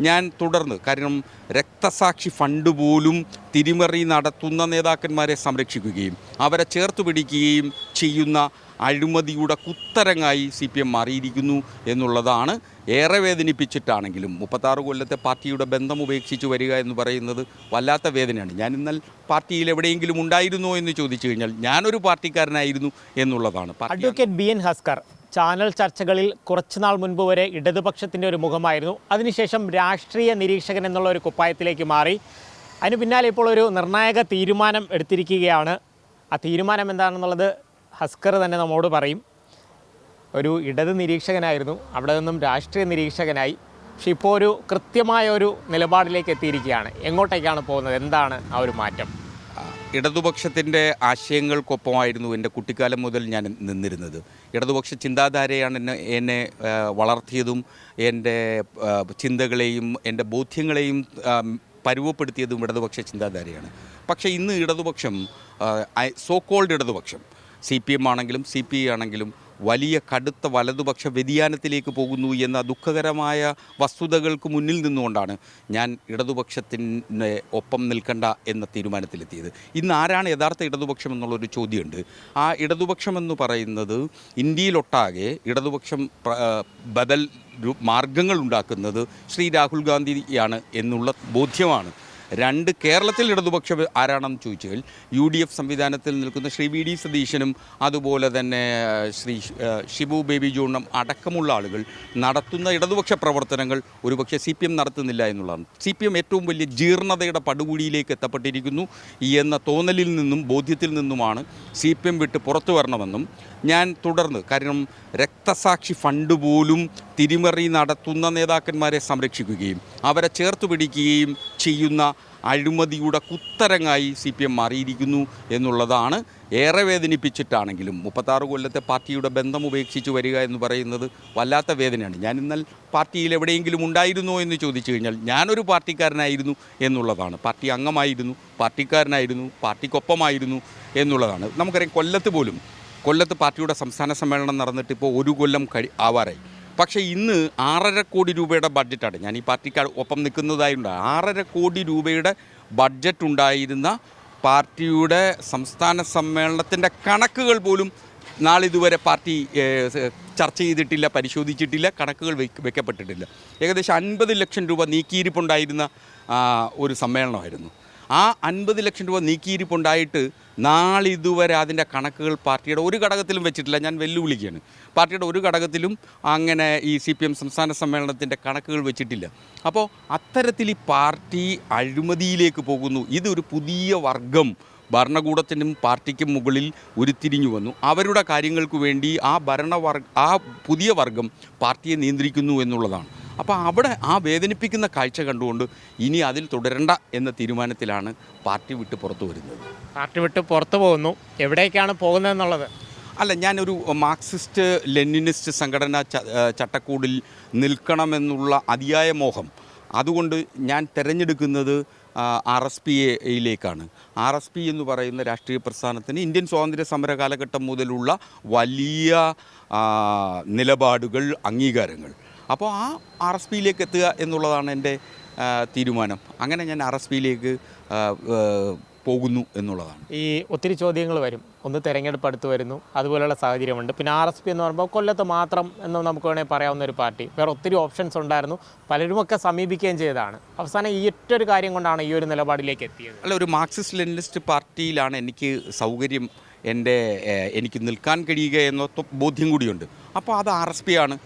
ഞാൻ തുടർന്ന്, കാരണം രക്തസാക്ഷി ഫണ്ട് പോലും തിരിമറി നടത്തുന്ന നേതാക്കന്മാരെ സംരക്ഷിക്കുകയും അവരെ ചേർത്ത് പിടിക്കുകയും ചെയ്യുന്ന അഴിമതിയുടെ കുത്തരങ്ങായി CPM മാറിയിരിക്കുന്നു എന്നുള്ളതാണ്. ഏറെ വേദനിപ്പിച്ചിട്ടാണെങ്കിലും 36 കൊല്ലത്തെ പാർട്ടിയുടെ ബന്ധം ഉപേക്ഷിച്ച് വരിക എന്ന് പറയുന്നത് വല്ലാത്ത വേദനയാണ്. ഞാൻ ഇന്നലെ പാർട്ടിയിൽ എവിടെയെങ്കിലും ഉണ്ടായിരുന്നോ എന്ന് ചോദിച്ചു കഴിഞ്ഞാൽ ഞാനൊരു പാർട്ടിക്കാരനായിരുന്നു എന്നുള്ളതാണ്. അഡ്വക്കേറ്റ് BN ഹസ്കർ ചാനൽ ചർച്ചകളിൽ കുറച്ചുനാൾ മുൻപ് വരെ ഇടതുപക്ഷത്തിൻ്റെ ഒരു മുഖമായിരുന്നു. അതിനുശേഷം രാഷ്ട്രീയ നിരീക്ഷകൻ എന്നുള്ള ഒരു കുപ്പായത്തിലേക്ക് മാറി. അതിന് പിന്നാലെ ഇപ്പോൾ ഒരു നിർണായക തീരുമാനം എടുത്തിരിക്കുകയാണ്. ആ തീരുമാനം എന്താണെന്നുള്ളത് ഹസ്കർ തന്നെ നമ്മോട് പറയും. ഒരു ഇടത് നിരീക്ഷകനായിരുന്നു, അവിടെ നിന്നും രാഷ്ട്രീയ നിരീക്ഷകനായി. പക്ഷെ ഇപ്പോൾ ഒരു കൃത്യമായ ഒരു നിലപാടിലേക്ക് എത്തിയിരിക്കുകയാണ്. എങ്ങോട്ടേക്കാണ് പോകുന്നത്? എന്താണ് ആ ഒരു മാറ്റം? ഇടതുപക്ഷത്തിൻ്റെ ആശയങ്ങൾക്കൊപ്പമായിരുന്നു എൻ്റെ കുട്ടിക്കാലം മുതൽ ഞാൻ നിന്നിരുന്നത്. ഇടതുപക്ഷ ചിന്താധാരയാണ് എന്നെ വളർത്തിയതും എൻ്റെ ചിന്തകളെയും എൻ്റെ ബോധ്യങ്ങളെയും പരുവപ്പെടുത്തിയതും ഇടതുപക്ഷ ചിന്താധാരയാണ്. പക്ഷേ ഇന്ന് ഇടതുപക്ഷം, സോ കോൾഡ് ഇടതുപക്ഷം, CPM ആണെങ്കിലും CPI ആണെങ്കിലും വലിയ കടുത്ത വലതുപക്ഷ വ്യതിയാനത്തിലേക്ക് പോകുന്നു എന്ന ദുഃഖകരമായ വസ്തുതകൾക്ക് മുന്നിൽ നിന്നുകൊണ്ടാണ് ഞാൻ ഇടതുപക്ഷത്തിൻ്റെ ഒപ്പം നിൽക്കേണ്ട എന്ന തീരുമാനത്തിലെത്തിയത്. ഇന്ന് ആരാണ് യഥാർത്ഥ ഇടതുപക്ഷം എന്നുള്ളൊരു ചോദ്യമുണ്ട്. ആ ഇടതുപക്ഷം എന്ന് പറയുന്നത് ഇന്ത്യയിലൊട്ടാകെ ഇടതുപക്ഷം ബദൽ മാർഗങ്ങൾ ഉണ്ടാക്കുന്നത് ശ്രീ രാഹുൽ ഗാന്ധിയാണ് എന്നുള്ള ബോധ്യമാണ്. രണ്ട്, കേരളത്തിൽ ഇടതുപക്ഷം ആരാണെന്ന് ചോദിച്ചാൽ UDF സംവിധാനത്തിൽ നിൽക്കുന്ന ശ്രീ VD സതീശനും അതുപോലെ തന്നെ ശ്രീ ഷിബു ബേബി ജോണും അടക്കമുള്ള ആളുകൾ നടത്തുന്ന ഇടതുപക്ഷ പ്രവർത്തനങ്ങൾ ഒരുപക്ഷെ CPM നടത്തുന്നില്ല എന്നുള്ളതാണ്. CPM ഏറ്റവും വലിയ ജീർണതയുടെ പടുകൂടിയിലേക്ക് എത്തപ്പെട്ടിരിക്കുന്നു എന്ന തോന്നലിൽ നിന്നും ബോധ്യത്തിൽ നിന്നുമാണ് CPM വിട്ട് പുറത്തു വരണമെന്നും ഞാൻ തുടർന്ന്, കാരണം രക്തസാക്ഷി ഫണ്ട് പോലും തിരിമറി നടത്തുന്ന നേതാക്കന്മാരെ സംരക്ഷിക്കുകയും അവരെ ചേർത്ത് പിടിക്കുകയും ചെയ്യുന്ന അഴിമതിയുടെ കുത്തരങ്ങായി CPM മാറിയിരിക്കുന്നു എന്നുള്ളതാണ്. ഏറെ വേദനിപ്പിച്ചിട്ടാണെങ്കിലും 36 കൊല്ലത്തെ പാർട്ടിയുടെ ബന്ധം ഉപേക്ഷിച്ച് വരിക എന്ന് പറയുന്നത് വല്ലാത്ത വേദനയാണ്. ഞാൻ ഇന്നലെ പാർട്ടിയിൽ എവിടെയെങ്കിലും ഉണ്ടായിരുന്നോ എന്ന് ചോദിച്ചു കഴിഞ്ഞാൽ ഞാനൊരു പാർട്ടിക്കാരനായിരുന്നു എന്നുള്ളതാണ്. പാർട്ടി അംഗമായിരുന്നു, പാർട്ടിക്കാരനായിരുന്നു, പാർട്ടിക്കൊപ്പമായിരുന്നു എന്നുള്ളതാണ്. നമുക്കറിയാം, കൊല്ലത്ത് പാർട്ടിയുടെ സംസ്ഥാന സമ്മേളനം നടന്നിട്ട് ഇപ്പോൾ 1 കൊല്ലം ആവാറായി. പക്ഷേ ഇന്ന് 6.5 കോടി രൂപയുടെ ബഡ്ജറ്റാണ്. ഞാൻ ഈ പാർട്ടിക്ക് ഒപ്പം നിൽക്കുന്നതായുണ്ട്. 6.5 കോടി രൂപയുടെ ബഡ്ജറ്റ് ഉണ്ടായിരുന്ന പാർട്ടിയുടെ സംസ്ഥാന സമ്മേളനത്തിൻ്റെ കണക്കുകൾ പോലും നാളിതുവരെ പാർട്ടി ചർച്ച ചെയ്തിട്ടില്ല, പരിശോധിച്ചിട്ടില്ല, കണക്കുകൾ വെക്കപ്പെട്ടിട്ടില്ല. ഏകദേശം 50 ലക്ഷം രൂപ നീക്കിയിരിപ്പുണ്ടായിരുന്ന ഒരു സമ്മേളനമായിരുന്നു. ആ 50 ലക്ഷം രൂപ നീക്കിയിരിപ്പുണ്ടായിട്ട് നാളിതുവരെ അതിൻ്റെ കണക്കുകൾ പാർട്ടിയുടെ ഒരു ഘടകത്തിലും വെച്ചിട്ടില്ല. ഞാൻ വെല്ലുവിളിക്കുകയാണ്. പാർട്ടിയുടെ ഒരു ഘടകത്തിലും അങ്ങനെ ഈ CPM സംസ്ഥാന സമ്മേളനത്തിൻ്റെ കണക്കുകൾ വെച്ചിട്ടില്ല. അപ്പോൾ അത്തരത്തിൽ ഈ പാർട്ടി അഴിമതിയിലേക്ക് പോകുന്നു. ഇതൊരു പുതിയ വർഗം ഭരണകൂടത്തിനും പാർട്ടിക്കും മുകളിൽ ഉരുത്തിരിഞ്ഞു വന്നു. അവരുടെ കാര്യങ്ങൾക്ക് വേണ്ടി ആ പുതിയ വർഗം പാർട്ടിയെ നിയന്ത്രിക്കുന്നു എന്നുള്ളതാണ്. അപ്പോൾ അവിടെ ആ വേദനിപ്പിക്കുന്ന കാഴ്ച കണ്ടുകൊണ്ട് ഇനി അതിൽ തുടരണ്ട എന്ന തീരുമാനത്തിലാണ് പാർട്ടി വിട്ട് പുറത്തു വരുന്നത്. പാർട്ടി വിട്ട് പുറത്തു പോകുന്നു. എവിടേക്കാണ് പോകുന്നതെന്നുള്ളത്? അല്ല, ഞാനൊരു മാർക്സിസ്റ്റ് ലെനിനിസ്റ്റ് സംഘടനാ ചട്ടക്കൂടിൽ നിൽക്കണമെന്നുള്ള അതിയായ മോഹം, അതുകൊണ്ട് ഞാൻ തിരഞ്ഞെടുക്കുന്നത് RSPയിലേക്കാണ്. RSP എന്ന് പറയുന്ന രാഷ്ട്രീയ പ്രസ്ഥാനത്തിന് ഇന്ത്യൻ സ്വാതന്ത്ര്യ സമര കാലഘട്ടം മുതലുള്ള വലിയ നിലപാടുകൾ, അംഗീകാരങ്ങൾ. അപ്പോൾ ആ RSPയിലേക്ക് എത്തുക എന്നുള്ളതാണ് എൻ്റെ തീരുമാനം. അങ്ങനെ ഞാൻ RSPയിലേക്ക് പോകുന്നു എന്നുള്ളതാണ്. ഈ ഒത്തിരി ചോദ്യങ്ങൾ വരും. ഒന്ന് തെരഞ്ഞെടുപ്പ് അടുത്ത് വരുന്നു, അതുപോലെയുള്ള സാഹചര്യമുണ്ട്. പിന്നെ RSP എന്ന് പറയുമ്പോൾ കൊല്ലത്ത് മാത്രം എന്ന് നമുക്ക് വേണമെങ്കിൽ പറയാവുന്ന ഒരു പാർട്ടി. വേറെ ഒത്തിരി ഓപ്ഷൻസ് ഉണ്ടായിരുന്നു, പലരുമൊക്കെ സമീപിക്കുകയും ചെയ്തതാണ്. അവസാനം ഈ ഒറ്റൊരു കാര്യം കൊണ്ടാണ് ഈ ഒരു നിലപാടിലേക്ക് എത്തിയത്. അല്ല, ഒരു മാർക്സിസ്റ്റ് ലെനിനിസ്റ്റ് പാർട്ടിയിലാണ് എനിക്ക് സൗകര്യം, എനിക്ക് നിൽക്കാൻ കഴിയുക എന്ന ബോധ്യം കൂടിയുണ്ട്. അപ്പോൾ അത് RSP ആണ്.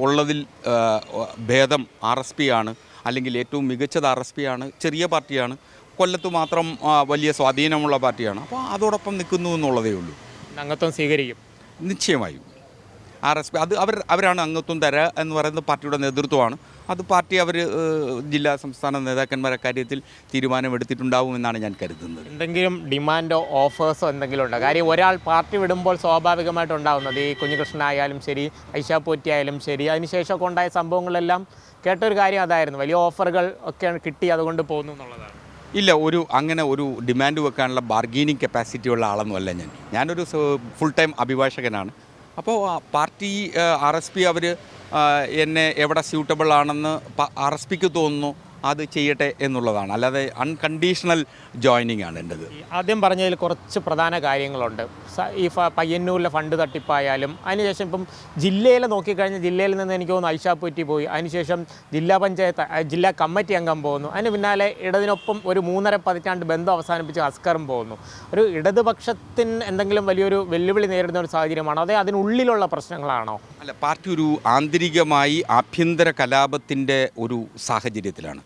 ഉള്ളതിൽ ഭേദം RSP ആണ്, അല്ലെങ്കിൽ ഏറ്റവും മികച്ചത് RSP ആണ്. ചെറിയ പാർട്ടിയാണ്, കൊല്ലത്ത് മാത്രം വലിയ സ്വാധീനമുള്ള പാർട്ടിയാണ്. അപ്പോൾ അതോടൊപ്പം നിൽക്കുന്നു എന്നുള്ളതേ ഉള്ളൂ. അംഗത്വം സ്വീകരിക്കും നിശ്ചയമായും. RSP അത് അവരാണ് അംഗത്വം തരിക എന്ന് പറയുന്നത് പാർട്ടിയുടെ നേതൃത്വമാണ്. അത് പാർട്ടി ജില്ലാ സംസ്ഥാന നേതാക്കന്മാരെ കാര്യത്തിൽ തീരുമാനമെടുത്തിട്ടുണ്ടാവുമെന്നാണ് ഞാൻ കരുതുന്നത്. എന്തെങ്കിലും ഡിമാൻഡോ ഓഫേഴ്സോ എന്തെങ്കിലും ഉണ്ടോ? കാര്യം ഒരാൾ പാർട്ടി വിടുമ്പോൾ സ്വാഭാവികമായിട്ടുണ്ടാകുന്നത്, ഈ കുഞ്ഞികൃഷ്ണനായാലും ശരി, ഐഷ പോറ്റി ആയാലും ശരി, അതിനുശേഷമൊക്കെ ഉണ്ടായ സംഭവങ്ങളെല്ലാം കേട്ടൊരു കാര്യം അതായിരുന്നു. വലിയ ഓഫറുകൾ ഒക്കെ കിട്ടി, അതുകൊണ്ട് പോകുന്നു എന്നുള്ളതാണ്. ഇല്ല, അങ്ങനെ ഒരു ഡിമാൻഡ് വെക്കാനുള്ള ബാർഗെയിനിങ് കപ്പാസിറ്റി ഉള്ള ആളൊന്നുമല്ല ഞാനൊരു ഫുൾ ടൈം അഭിഭാഷകനാണ്. അപ്പോൾ പാർട്ടി RSP അവർ എന്നെ എവിടെ സ്യൂട്ടബിൾ ആണെന്ന് RSPക്ക് തോന്നുന്നു അത് ചെയ്യട്ടെ എന്നുള്ളതാണ്. അല്ലാതെ അൺകണ്ടീഷണൽ ജോയിനിങ് ആണ് എൻ്റെത്. ആദ്യം പറഞ്ഞതിൽ കുറച്ച് പ്രധാന കാര്യങ്ങളുണ്ട്. ഈ പയ്യന്നൂരിലെ ഫണ്ട് തട്ടിപ്പായാലും അതിനുശേഷം ഇപ്പം ജില്ലയിൽ നോക്കിക്കഴിഞ്ഞാൽ ജില്ലയിൽ നിന്ന് എനിക്ക് തോന്നുന്നു ഐഷാപ്പൂറ്റി പോയി, അതിനുശേഷം ജില്ലാ പഞ്ചായത്ത് ജില്ലാ കമ്മിറ്റി അംഗം പോകുന്നു, അതിന് പിന്നാലെ ഇടതിനൊപ്പം ഒരു 3.5 പതിറ്റാണ്ട് ബന്ധം അവസാനിപ്പിച്ച് അസ്കറും പോകുന്നു. ഒരു ഇടതുപക്ഷത്തിന് എന്തെങ്കിലും വലിയൊരു വെല്ലുവിളി നേരിടുന്ന ഒരു സാഹചര്യമാണോ, അതേ അതിനുള്ളിലുള്ള പ്രശ്നങ്ങളാണോ? അല്ല, പാർട്ടി ഒരു ആന്തരികമായി ആഭ്യന്തര കലാപത്തിൻ്റെ ഒരു സാഹചര്യത്തിലാണ്.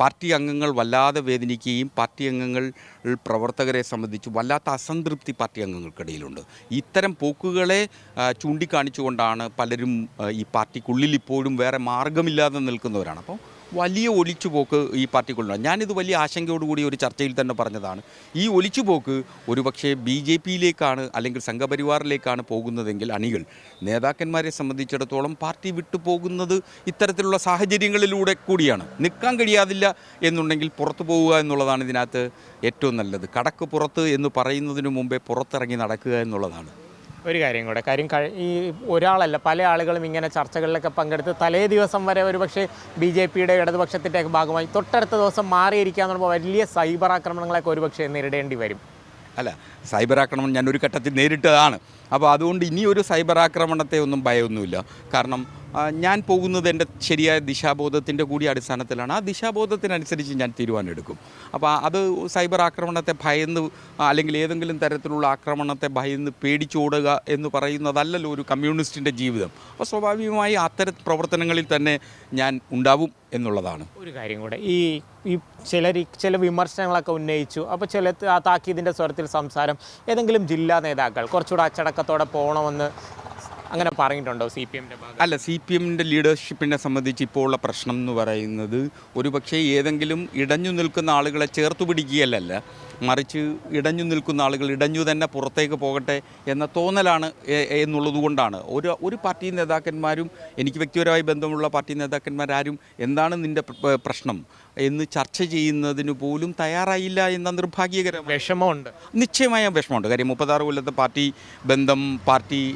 പാർട്ടി അംഗങ്ങൾ വല്ലാതെ വേദനിക്കുകയും പാർട്ടി അംഗങ്ങൾ പ്രവർത്തകരെ സംബന്ധിച്ച് വല്ലാത്ത അസംതൃപ്തി പാർട്ടി അംഗങ്ങൾക്കിടയിലുണ്ട്. ഇത്തരം പോക്കുകളെ ചൂണ്ടിക്കാണിച്ചുകൊണ്ടാണ് പലരും ഈ പാർട്ടിക്കുള്ളിൽ ഇപ്പോഴും വേറെ മാർഗമില്ലാതെ നിൽക്കുന്നവരാണ്. അപ്പോൾ വലിയ ഒലിച്ചുപോക്ക് ഈ പാർട്ടിക്കുള്ളിലാണ്. ഞാനിത് വലിയ ആശങ്കയോടുകൂടി ഒരു ചർച്ചയിൽ തന്നെ പറഞ്ഞതാണ്. ഈ ഒലിച്ചുപോക്ക് ഒരുപക്ഷെ BJPയിലേക്കാണ് അല്ലെങ്കിൽ സംഘപരിവാറിലേക്കാണ് പോകുന്നതെങ്കിൽ അണികൾ നേതാക്കന്മാരെ സംബന്ധിച്ചിടത്തോളം പാർട്ടി വിട്ടു പോകുന്നത് ഇത്തരത്തിലുള്ള സാഹചര്യങ്ങളിലൂടെ കൂടിയാണ്. നിൽക്കാൻ കഴിയാതില്ല എന്നുണ്ടെങ്കിൽ പുറത്തു പോവുക എന്നുള്ളതാണ് ഇതിനകത്ത് ഏറ്റവും നല്ലത്. കടക്ക് പുറത്ത് എന്ന് പറയുന്നതിന് മുമ്പേ പുറത്തിറങ്ങി നടക്കുക എന്നുള്ളതാണ്. ഒരു കാര്യം കൂടെ, ഈ ഒരാളല്ല പല ആളുകളും ഇങ്ങനെ ചർച്ചകളിലൊക്കെ പങ്കെടുത്ത് തലേ ദിവസം വരെ ഒരുപക്ഷെ BJPയുടെ ഇടതുപക്ഷത്തിൻ്റെ ഭാഗമായി തൊട്ടടുത്ത ദിവസം മാറിയിരിക്കുക എന്ന് പറയുമ്പോൾ വലിയ സൈബർ ആക്രമണങ്ങളൊക്കെ ഒരുപക്ഷെ നേരിടേണ്ടി വരും. അല്ല, സൈബർ ആക്രമണം ഞാൻ ഒരു ഘട്ടത്തിൽ നേരിട്ടതാണ്. അപ്പോൾ അതുകൊണ്ട് ഇനിയൊരു സൈബർ ആക്രമണത്തെ ഒന്നും ഭയമൊന്നുമില്ല. കാരണം ഞാൻ പോകുന്നത് എൻ്റെ ശരിയായ ദിശാബോധത്തിൻ്റെ കൂടി അടിസ്ഥാനത്തിലാണ്. ആ ദിശാബോധത്തിനനുസരിച്ച് ഞാൻ തീരുമാനമെടുക്കും. അപ്പോൾ അത് സൈബർ ആക്രമണത്തെ ഭയന്ന് അല്ലെങ്കിൽ ഏതെങ്കിലും തരത്തിലുള്ള ആക്രമണത്തെ ഭയന്ന് പേടിച്ചോടുക എന്ന് പറയുന്നതല്ലല്ലോ ഒരു കമ്മ്യൂണിസ്റ്റിൻ്റെ ജീവിതം. അപ്പോൾ സ്വാഭാവികമായി അത്തരം പ്രവർത്തനങ്ങളിൽ തന്നെ ഞാൻ ഉണ്ടാവും എന്നുള്ളതാണ്. ഒരു കാര്യം കൂടെ, ഈ ചില വിമർശനങ്ങളൊക്കെ ഉന്നയിച്ചു. അപ്പോൾ ചില താക്കീതിൻ്റെ സ്വരത്തിൽ സംസാരം, ഏതെങ്കിലും ജില്ലാ നേതാക്കൾ കുറച്ചുകൂടെ അച്ചടക്കത്തോടെ പോകണമെന്ന് അങ്ങനെ പറഞ്ഞിട്ടുണ്ടോ CPMൻ്റെ ഭാഗം? അല്ല, CPMൻ്റെ ലീഡർഷിപ്പിനെ സംബന്ധിച്ച് ഇപ്പോൾ ഉള്ള പ്രശ്നം എന്ന് പറയുന്നത് ഒരുപക്ഷെ ഏതെങ്കിലും ഇടഞ്ഞു നിൽക്കുന്ന ആളുകളെ ചേർത്തു പിടിക്കുകയല്ല, മറിച്ച് ഇടഞ്ഞു നിൽക്കുന്ന ആളുകൾ ഇടഞ്ഞു തന്നെ പുറത്തേക്ക് പോകട്ടെ എന്ന തോന്നലാണ് എന്നുള്ളത് കൊണ്ടാണ്. ഒരു പാർട്ടി നേതാക്കന്മാരും, എനിക്ക് വ്യക്തിപരമായി ബന്ധമുള്ള പാർട്ടി നേതാക്കന്മാരാരും എന്താണ് നിൻ്റെ പ്രശ്നം എന്ന് ചർച്ച ചെയ്യുന്നതിന് പോലും തയ്യാറായില്ല എന്ന നിർഭാഗ്യകരം. വിഷമമുണ്ട്, നിശ്ചയമായും വിഷമമുണ്ട്. കാര്യം 36 കൊല്ലത്തെ പാർട്ടി ബന്ധം,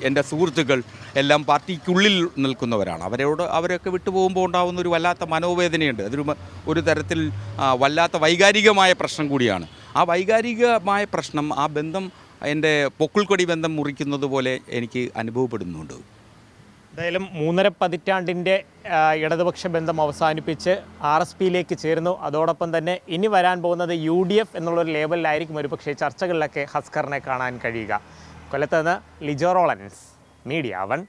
എൻ്റെ സുഹൃത്തുക്കൾ എല്ലാം പാർട്ടിക്കുള്ളിൽ നിൽക്കുന്നവരാണ്. അവരൊക്കെ വിട്ടുപോകുമ്പോൾ ഉണ്ടാകുന്ന ഒരു വല്ലാത്ത മനോവേദനയുണ്ട്. ഒരു തരത്തിൽ വല്ലാത്ത വൈകാരികമായ പ്രശ്നം കൂടിയാണ്. ആ വൈകാരികമായ പ്രശ്നം, ആ ബന്ധം, എൻ്റെ പൊക്കിൾക്കൊടി ബന്ധം മുറിക്കുന്നത് പോലെ എനിക്ക് അനുഭവപ്പെടുന്നുണ്ട്. എന്തായാലും 3.5 പതിറ്റാണ്ടിൻ്റെ ഇടതുപക്ഷ ബന്ധം അവസാനിപ്പിച്ച് RSPയിലേക്ക് ചേർന്നു. അതോടൊപ്പം തന്നെ ഇനി വരാൻ പോകുന്നത് UDF എന്നുള്ളൊരു ലേബലിലായിരിക്കും ഒരുപക്ഷെ ചർച്ചകളിലൊക്കെ ഹസ്കറിനെ കാണാൻ കഴിയുക. കൊല്ലത്ത് നിന്ന് ലിജോ റോളൻസ്, മീഡിയ 1.